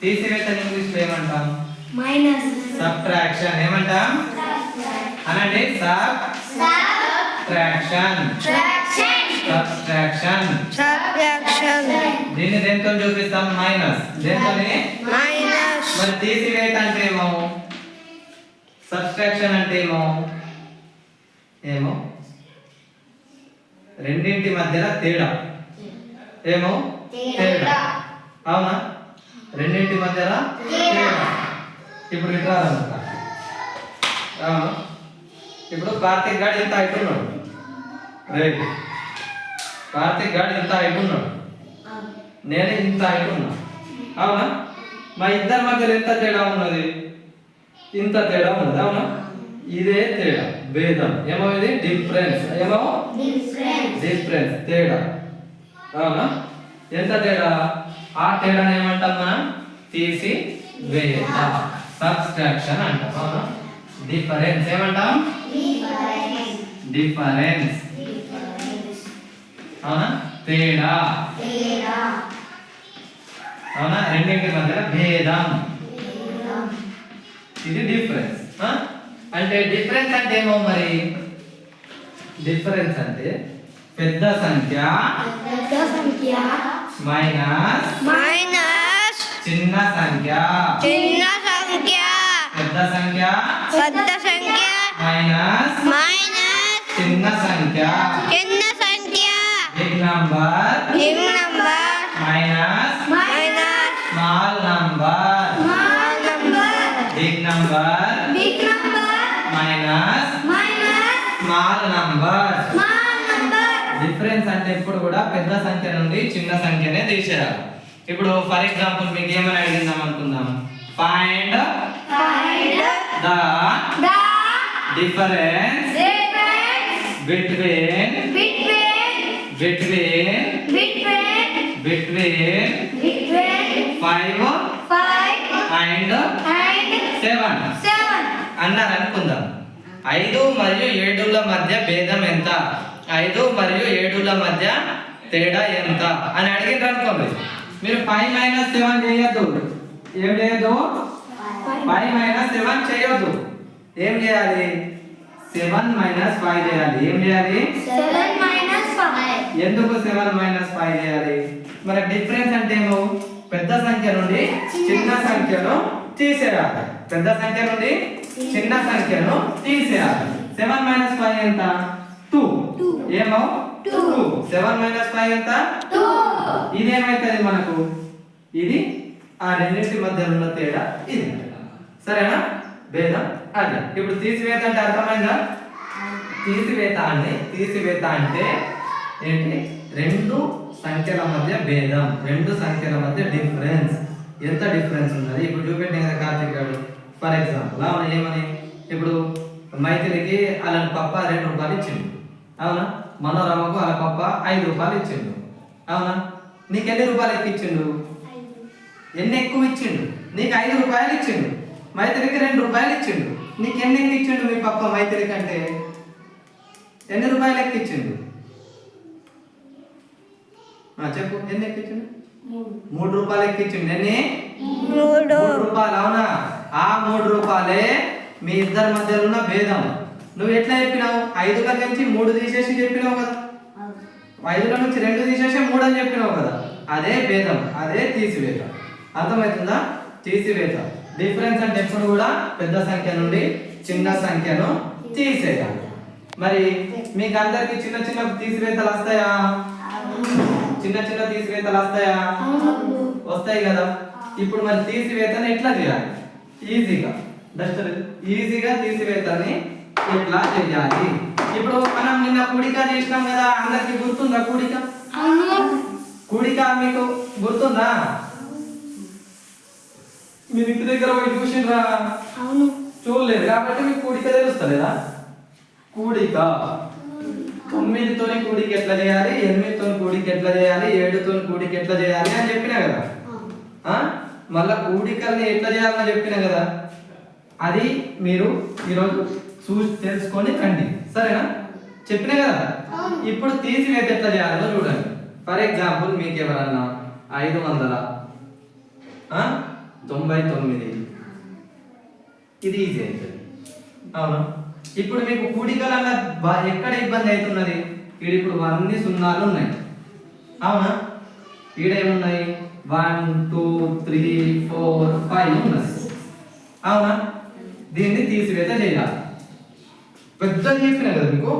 తీసివేత English లో ఏమంటాం? Minus. Subtraction ఏమంటాం? అనండి. సబ్ట్రాక్షన్. సబ్ట్రాక్షన్. దీన్ని దేంతో చూపిస్తాం? మైనస్. దేంతోని? మైనస్. మరి తీసివేత అంటే ఏమో, సబ్ట్రాక్షన్ అంటే ఏమో రెండింటి మధ్యలో తేడా. ఏమో తేడా. అవునా? రెండింటి మధ్యలో తేడా. ఇప్పుడు ఇట్లా ఇప్పుడు కార్తీక్ గాడు ఇంత హైట్ ఉన్నాడు. రైట్. కార్తీక్ గాడు ఇంత హైట్ ఉన్నాడు, నేను ఇంత హైట్ ఉన్నా. అవునా? మా ఇద్దరి మధ్యలో ఎంత తేడా ఉన్నది? ఇంత తేడా ఉన్నది. అవునా? ఇదే తేడా, భేదం. ఏమో ఇది డిఫరెన్స్. ఏమో డిఫరెన్స్, తేడా. అవునా? ఎంత తేడా? ఆ తేడాని ఏమంటాం మనం? తీసివేత, సబ్ట్రాక్షన్ అంటాం. అవునా? డిఫరెన్స్ ఏమంటాం? డిఫరెన్స్. అవునా? తేడా. అవునా? రెండింటి మధ్య భేదం. ఇది డిఫరెన్స్. అంటే డిఫరెన్స్ అంటే ఏమో మరి? డిఫరెన్స్ అంటే పెద్ద సంఖ్య మైనస్ చిన్న సంఖ్య. పెద్ద సంఖ్య మైనస్ చిన్న సంఖ్య. Big number minus small number. Big number minus small number. Difference అంటే ఎప్పుడు కూడా పెద్ద సంఖ్య నుండి చిన్న సంఖ్యనే తీసేయాలి. ఇప్పుడు ఫర్ ఎగ్జాంపుల్ మీకు ఏమని అడిగిందాం అనుకుందాం. Find the difference between 5 and 7 అన్నారు అనుకుందాం. 5 మరియు 7ల మధ్య భేదం ఎంత? 5 మరియు 7ల మధ్య తేడా ఎంత అని అడిగిండ్రు అనుకోండి. మీరు 5 - 7 చేయొద్దు. ఏం చేయొద్దు? 5 - 7 చేయొద్దు. ఏం చేయాలి? 7 - 5 చేయాలి. ఏం చేయాలి? ఎందుకు 7 - 5 చేయాలి? మరి డిఫరెన్స్ అంటే ఏమో పెద్ద సంఖ్య నుండి చిన్న సంఖ్యను తీసేయాలి. పెద్ద సంఖ్య నుండి చిన్న సంఖ్యను తీసేయాలి. 7 - 5 ఎంత? 2. ఏమో 2. 7 - 5 ఎంత? 2. ఇదేమైతుంది మనకు? ఇది ఆ రెండింటి మధ్య ఉన్న తేడా ఇది. సరేనా? భేదం అది. ఇప్పుడు తీసివేత అంటే అర్థమైందా? తీసివేత అంటే ఏంటి? రెండు సంఖ్యల మధ్య భేదం, రెండు సంఖ్యల మధ్య డిఫరెన్స్. ఎంత డిఫరెన్స్ ఉన్నది? ఇప్పుడు చూపెట్టిన కదా కార్తీక్ గారు. ఫర్ ఎగ్జాంపుల్ అవునా? ఏమని? ఇప్పుడు మైథిలికి అలా పప్ప 2 రూపాయలు ఇచ్చిండు. అవునా? మనోరమకు అలా పప్ప 5 రూపాయలు ఇచ్చిండు. అవునా? నీకు ఎన్ని రూపాయలు ఎక్కిచ్చిండు? ఎన్ని ఎక్కువ ఇచ్చిండు? నీకు 5 రూపాయలు ఇచ్చిండు. మైథిలికి 2 రూపాయలు ఇచ్చిండు. నీకు ఎన్ని ఎక్కిచ్చిండు మీ పప్ప మైథిలి కంటే? ఎన్ని రూపాయలు ఎక్కిచ్చిండు? చెప్పు. ఎన్ని ఎక్కిచ్చిండు? 3 రూపాయలు ఎక్కిచ్చిండు. ఎన్ని? 3 రూపాయలు. అవునా? ఆ 3 రూపాయలే మీ ఇద్దరి మధ్యలో ఉన్న భేదం. నువ్వు ఎట్లా చెప్పినావు? 5ల నుంచి 3 తీసేసి చెప్పినావు కదా. 5ల నుంచి 2 తీసేసి 3 అని చెప్పినావు కదా. అదే భేదం, అదే తీసివేత. అర్థమవుతుందా? తీసివేత. డిఫరెన్స్ అంటే ఎప్పుడు కూడా పెద్ద సంఖ్య నుండి చిన్న సంఖ్యను తీసేయాలి. మరి మీకు అందరికి చిన్న చిన్న తీసివేతలు వస్తాయా? చిన్న చిన్న తీసివేతలు వస్తాయా? వస్తాయి కదా. ఇప్పుడు మరి తీసివేతని ఎట్లా చేయాలి? ఈజీగా తీసివేతని ఎట్లా చేయాలి? ఇప్పుడు మనం నిన్న కూడిక చేసినాం కదా. అందరికి గుర్తుందా కూడిక? కూడిక మీకు గుర్తుందా? మీరు ఇంటి దగ్గర పోయి చూసిండ్రా? చూడలేదు కాబట్టి మీకు కూడిక తెలుస్తలేదా? కూడిక 9తో కూడిక ఎట్లా చేయాలి, 8తో కూడిక ఎట్లా చేయాలి, 7తో కూడిక ఎట్లా చేయాలి అని చెప్పినా కదా. మళ్ళా కూడికల్ని ఎట్లా చేయాలని చెప్పినా కదా. అది మీరు ఈరోజు చూసి తెలుసుకొని రండి. సరేనా? చెప్పినా కదా. ఇప్పుడు తీసివేత ఎట్లా చేయాలో చూడండి. ఫర్ ఎగ్జాంపుల్ మీకు ఎవరన్నా 599. ఇది ఈజీ అవుతుంది. అవునా? ఇప్పుడు మీకు కూడికలన్నా ఎక్కడ ఇబ్బంది అవుతున్నది? ఇక్కడ ఇప్పుడు అన్ని సున్నాలు ఉన్నాయి. అవునా? ఈడేమున్నాయి? 1 2 3 4 5 ఉన్నాయి. అవునా? దీన్ని తీసివేత చేయాలి. పెద్దది చెప్పినా కదా మీకు,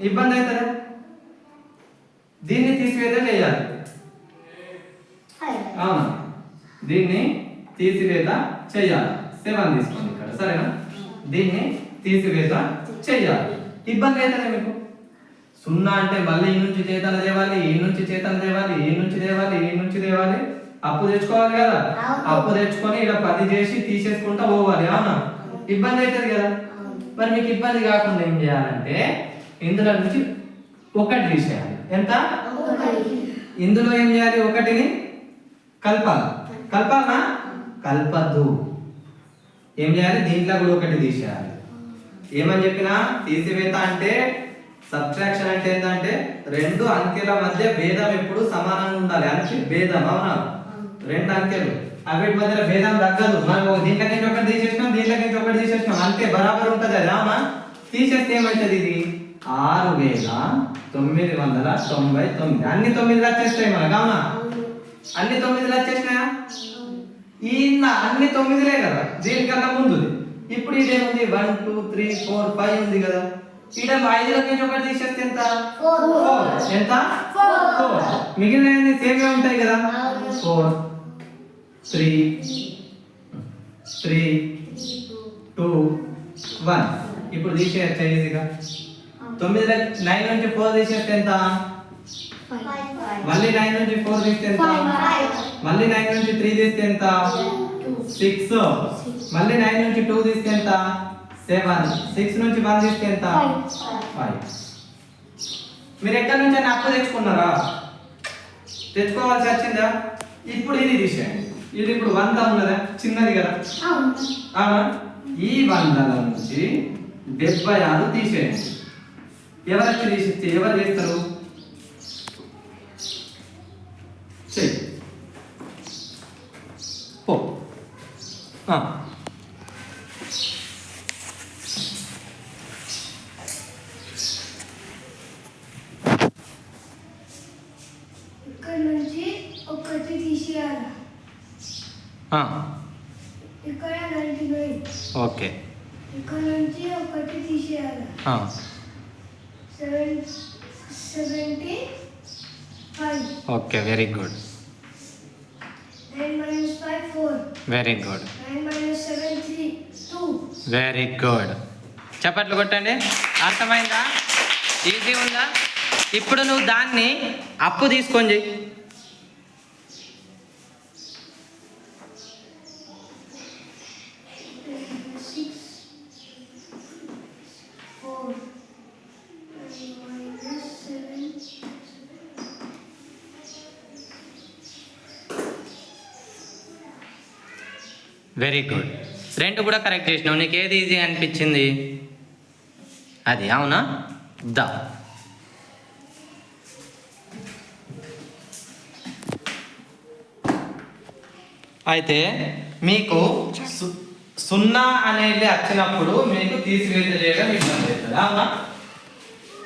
ఇబ్బంది అవుతుందా? దీన్ని తీసివేత చేయాలి. అవునా? దీన్ని తీసివేత చేయాలి. 7 తీసుకోండి ఇక్కడ, సరేనా? దీన్ని తీసివేత చేయాలి. ఇబ్బంది అవుతుందా మీకు? 0 అంటే మళ్ళీ ఈ నుంచి చేతన తేవాలి, ఈ నుంచి చేతన తేవాలి, ఈ నుంచి తేవాలి, ఈ నుంచి తేవాలి. అప్పు తెచ్చుకోవాలి కదా, అప్పు తెచ్చుకొని ఇక్కడ 10 చేసి తీసేసుకుంటా పోవాలి. అవునా? ఇబ్బంది అవుతుంది కదా. మరి మీకు ఇబ్బంది కాకుండా ఏం చేయాలంటే ఇందులో నుంచి 1 తీసేయాలి. ఎంత? ఇందులో ఏం చేయాలి? 1ని కలపాలి. కలపాలనా? కలపద్దు. ఏం చేయాలి? దీంట్లో కూడా 1 తీసేయాలి. ఏమని చెప్పినా తీసివేత అంటే, సబ్ట్రాక్షన్ అంటే ఏంటంటే 2 అంకెల మధ్య భేదం ఎప్పుడు సమానంగా ఉండాలి. అంటే భేదం. అవునా? 2 అంకెలు అవిటి మధ్యలో భేదం తగ్గదు. మనం దీంట్లో నుంచి 1 తీసేసినాం, దీంట్లో నుంచి 1 తీసేసినాం, అంతే బరాబర్ ఉంటుంది అది. అవునా? తీసేస్తే ఏమవుతుంది? ఇది 6999. అన్ని 9లు వచ్చేస్తాయి మనకు. అవునా? అన్ని 9లు వచ్చేసినాయా? ఈ అన్ని 9లే కదా, దీనికన్నా ముందు. ఇప్పుడు ఇదేముంది? 1 2 3 4 5 ఉంది కదా. ఇక్కడ 5లో నుంచి 1 తీసేస్తే ఎంత? 4. ఎంత? 4. మిగిలిన సేమ్ ఉంటాయి కదా. 4 3 3 2 1. ఇప్పుడు తీసేయచ్చా ఈజీగా? 9లో 9 నుంచి 4 తీసేస్తే ఎంత? మళ్ళీ 9 నుంచి 4 తీస్తే ఎంత? మళ్ళీ 9 నుంచి 3 తీస్తే ఎంత? 6. మళ్ళీ 9 నుంచి 2 తీస్తే ఎంత? 7. 6 నుంచి 1 తీస్తే ఎంత? 5. మీరు ఎక్కడి నుంచి అప్పు తెచ్చుకున్నారా? తెచ్చుకోవాల్సి వచ్చిందా? ఇప్పుడు ఇది తీసేయండి. ఇది ఇప్పుడు 100 ఉన్నదా? చిన్నది కదా. అవునా? ఈ 100ల నుంచి 76 తీసేయండి. ఎవరు చేస్తారు? చెయ్యి పో. ఇక్కడ నుంచి 1 తీసేయాలి. ఇక్కడ 99. ఓకే. ఇక్కడ నుంచి 1 తీసేయాలి. 75. Okay, very good. 9 minus 5 4. Very good. 9 minus 7 3 2. Very good. చప్పట్లు కొట్టండి. అర్థమైందా? ఈజీ ఉందా? ఇప్పుడు నువ్వు దాన్ని అప్పు తీసుకొని చెయ్యి. Very good. 2 కూడా కరెక్ట్ చేసినావు. నీకు ఏది ఈజీ అనిపించింది? అది. అవునా? దా. అయితే మీకు 0 అనేది వచ్చినప్పుడు మీకు తీసివేత చేయడం ఇబ్బంది అవుతుంది. అవునా?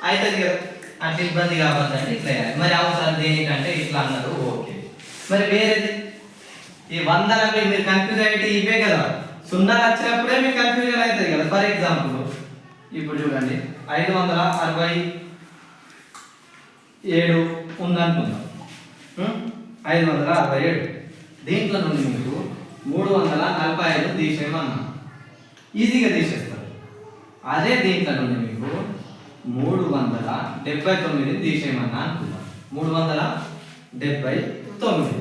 అవుతుంది కదా. అంటే ఇబ్బంది కావద్దంటే ఇట్లా చేయాలి. మరి అవసరం దేనికంటే ఇట్లా అన్నారు. ఓకే. మరి వేరేది ఈ 100 మీరు కన్ఫ్యూజ్ అయితే ఇవే కదా. 0 వచ్చినప్పుడే మీకు కన్ఫ్యూజన్ అవుతుంది కదా. ఫర్ ఎగ్జాంపుల్ ఇప్పుడు చూడండి, 567 ఉందనుకుందాం. 567. దీంట్లో నుండి మీకు 345 తీసేయమన్నా ఈజీగా తీసేస్తారు. అదే దీంట్లో నుండి మీకు 379 తీసేయమన్నా అనుకుందాం. 379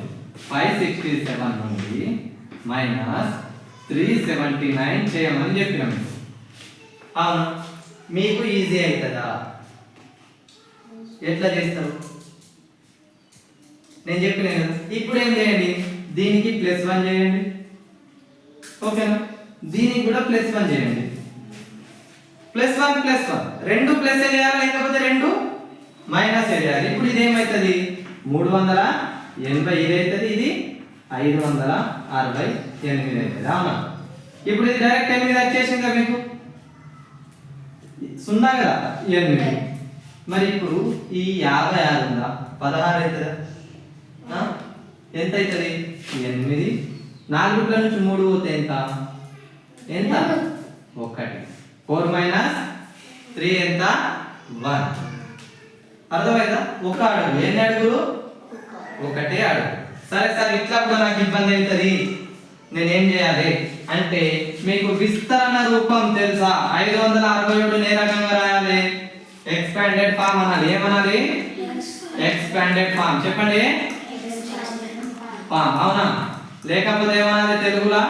567 నుండి -379 చేయమని చెప్పినాం. అవునా? మీకు ఈజీ అవుతుందా? ఎట్లా చేస్తారు? నేను చెప్పిన కదా. ఇప్పుడు ఏం చేయండి? దీనికి +1 చేయండి. ఓకేనా? దీనికి కూడా +1 చేయండి. +1 +1 రెండు ప్లస్ చేయాలి, లేకపోతే రెండు మైనస్ చేయాలి. ఇప్పుడు ఇది ఏమవుతుంది? 379 80 ఇది అవుతుంది, ఇది 568 అవుతుంది. అవునా? ఇప్పుడు ఇది డైరెక్ట్ 8 వచ్చేసిందా మీకు? 0 కదా 8. మరి ఇప్పుడు ఈ 56 ఉందా 16 అవుతుందా? ఎంత అవుతుంది? 8. 4 నుంచి 3 పోతే ఎంత? 1. 4 - 3 ఎంత? 1. అర్థమైందా? ఒక అడుగు. ఎన్ని అడుగులు? ఒకటే అడుగు. సరే సార్, ఇట్లా కూడా నాకు ఇబ్బంది అవుతుంది, నేనేం చేయాలి అంటే మీకు విస్తరణ రూపం తెలుసా? 567 ఏ రకంగా రాయాలి? ఎక్స్పాండెడ్ ఫామ్ అనాలి. ఏమనాలి? Expanded form. చెప్పండి. ఫామ్. అవునా? లేకపోతే ఏమనాలి తెలుగులో?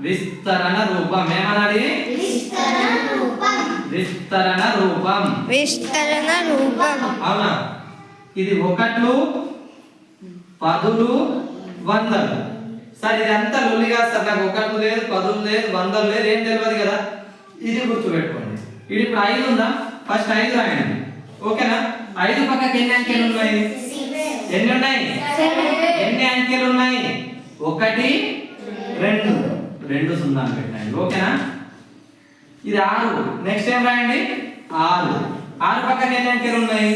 విస్తరణ రూపం. ఏమనాలి? విస్తరణ రూపం. అవునా? ఇది 1, 10, 100. సార్ ఇది అంతా లొల్లిగా సార్, నాకు 1 లేదు, 10 లేదు, 100 లేదు, ఏం తెలియదు కదా. ఇది గుర్తుపెట్టుకోండి. ఇది ఇప్పుడు 5 ఉందా? ఫస్ట్ 5 రాయండి. ఓకేనా? 5 పక్కకి ఎన్ని అంకెలు ఉన్నాయి? ఎన్ని ఉన్నాయి? ఎన్ని అంకెలు ఉన్నాయి? 1, 2. 2 సున్నాలు పెట్టండి. ఓకేనా? ఇది 6. నెక్స్ట్ ఏం రాయండి? 6. 6 పక్కన ఎన్ని అంకెలు ఉన్నాయి?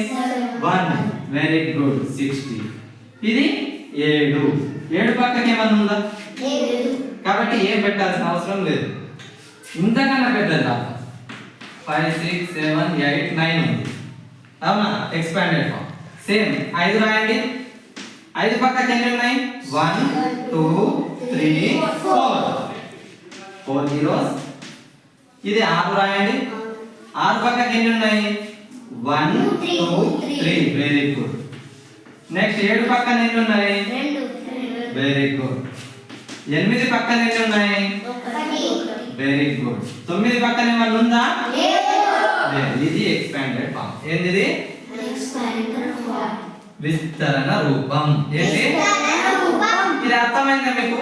1. Very good. 60. ఇది 7. 7 పక్కకి ఏమన్నా ఉందా? కాబట్టి ఏం పెట్టాల్సిన అవసరం లేదు. ఇంతకన్నా పెద్దదా? 5, 6, 7, 8, 9 ఉంది. అవునా? Expanded form. సేమ్ 5 రాయండి. 5 పక్కకి ఎన్ని ఉన్నాయి? 1, 2, 3, 4. 4 zeros. ఇది 6 రాయండి. 6 పక్కకి ఎన్ని ఉన్నాయి? 1, 2, 3. Very good. నెక్స్ట్ 7 పక్కన ఎన్ని ఉన్నాయి? 2. Very good. 8 పక్కన ఎన్ని ఉన్నాయి? 1. Very good. 9 పక్కన ఏమన్నా ఉందా? లేదు. ఇది ఎక్స్పాండెడ్ ఫామ్. ఏంది? విస్తరణ రూపం. ఏంటి? ఇది అర్థమైందా మీకు?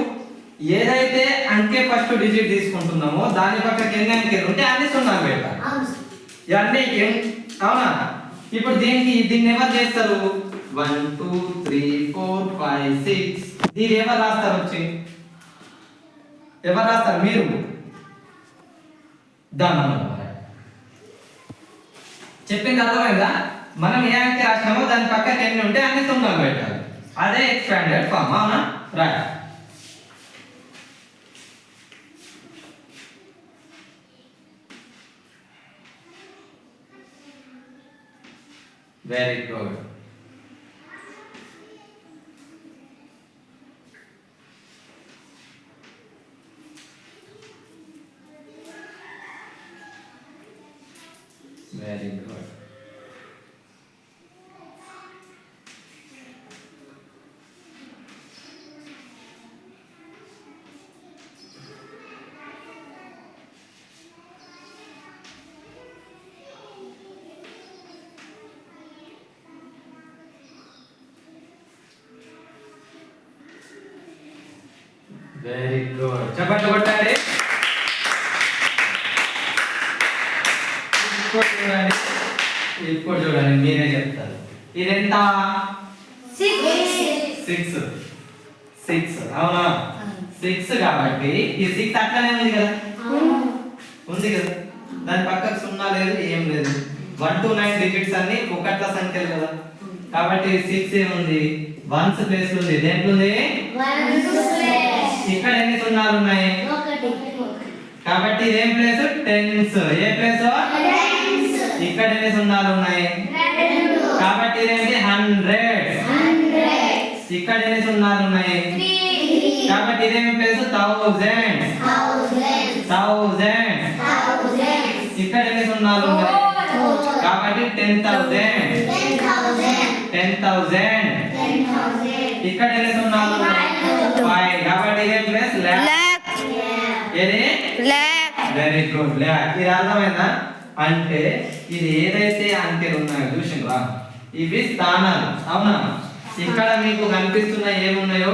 ఏదైతే అంకె ఫస్ట్ డిజిట్ తీసుకుంటున్నామో దాని పక్కకి ఎన్ని అంకెలు ఉంటే అన్ని సున్నాలు పెట్టాలి. ఇవన్నీ అవునా? ఇప్పుడు దీన్ని ఎవరు చేస్తారు? 1, 2, 3, 4, 5, 6. దీన్ని ఎవరు రాస్తారు? వచ్చి ఎవరు రాస్తారు? మీరు. చెప్పింది అర్థమైందా? మనం ఏ అంకె రాసినామో దాని పక్కకి ఎన్ని ఉంటే అన్ని సున్నాలు పెట్టాలి. అదే ఎక్స్పాండెడ్ ఫామ్. అవునా? Right. Very good. Very good. Very good. చప్పట్లు కొట్టండి. ఇప్పుడు చూడండి, మీరే చెప్తారు. ఇది ఎంత? 6. అవునా? 6 కాబట్టి ఈ 6 అట్లనే ఉంది కదా. ఉంది కదా. దాని పక్కకు సున్నా లేదు, ఏం లేదు. 1 to 9 డిజిట్స్ అన్ని ఒకట్ల సంఖ్యలు కదా. కాబట్టి 6 ఏముంది? 1s ప్లేస్ ఉంది. దేంట్లో ఉంది? ఇక్కడ ఎన్ని సున్నాలు ఉన్నాయి? కాబట్టి ఇదేం ప్లేస్? 10s. ఏ ప్లేస్? ఇక్కడ ఎన్ని సున్నాలు ఉన్నాయి? కాబట్టి ఇదేంటి? 100. ఇక్కడ ఎన్ని సున్నాలు ఉన్నాయి? కాబట్టి ఇదేమి ప్లేస్? 1000. ఇక్కడ ఎన్ని సున్నాలు ఉన్నాయి? కాబట్టి 10,000. ఇక్కడ ఎన్ని సున్నాలు ఉన్నాయి? 5. కాబట్టి ఇదే ప్లేస్? లాక్. ఏది? Very good. లాక్. ఇది అర్థమైందా? అంటే ఇది ఏదైతే అంకెలు ఉన్నాయో చూసిండ్రా, ఇవి స్థానాలు. అవునా? ఇక్కడ మీకు కనిపిస్తున్న ఏమున్నాయో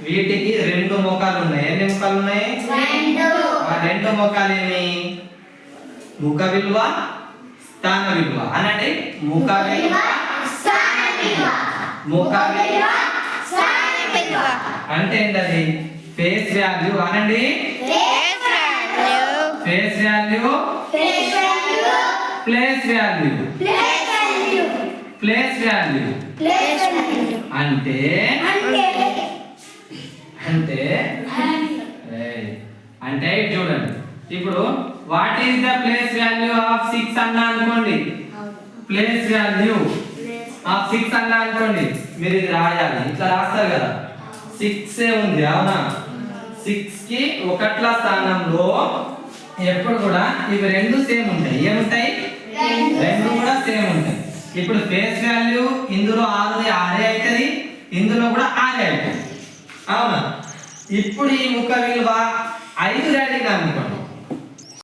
వీటికి 2 ముఖాలు ఉన్నాయి. ఎన్ని ముఖాలు ఉన్నాయి? 2 ముఖాలు. ఏమి? ముఖ విలువ, స్థాన విలువ. అనండి. ముఖ విలువ, ముఖ విలువ, స్థాన అంటే ఏంటది ఫేస్ వాల్యూ అనండి face value place value place value అంటే అంటే అంటే ఇది చూడండి ఇప్పుడు what is the place value of 6 అన్నా అనుకోండి ప్లేస్ వాల్యూ ఆఫ్ 6 అన్నా అనుకోండి మీరు ఇది రాయాలి ఇట్లా రాస్తారు కదా 6 ఉంది అవునా 6 కి ఒకట్ల స్థానంలో ఎప్పుడు కూడా ఇవి రెండు సేమ్ ఉంటాయి ఏముంటాయి రెండు కూడా సేమ్ ఉంటాయి ఇప్పుడు ఫేస్ వాల్యూ ఇందులో 6 అవుతుంది ఇందులో కూడా 6 అవుతుంది అవునా ఇప్పుడు ఈ ముఖ విలువ 5 రాడిగా అనుకోండి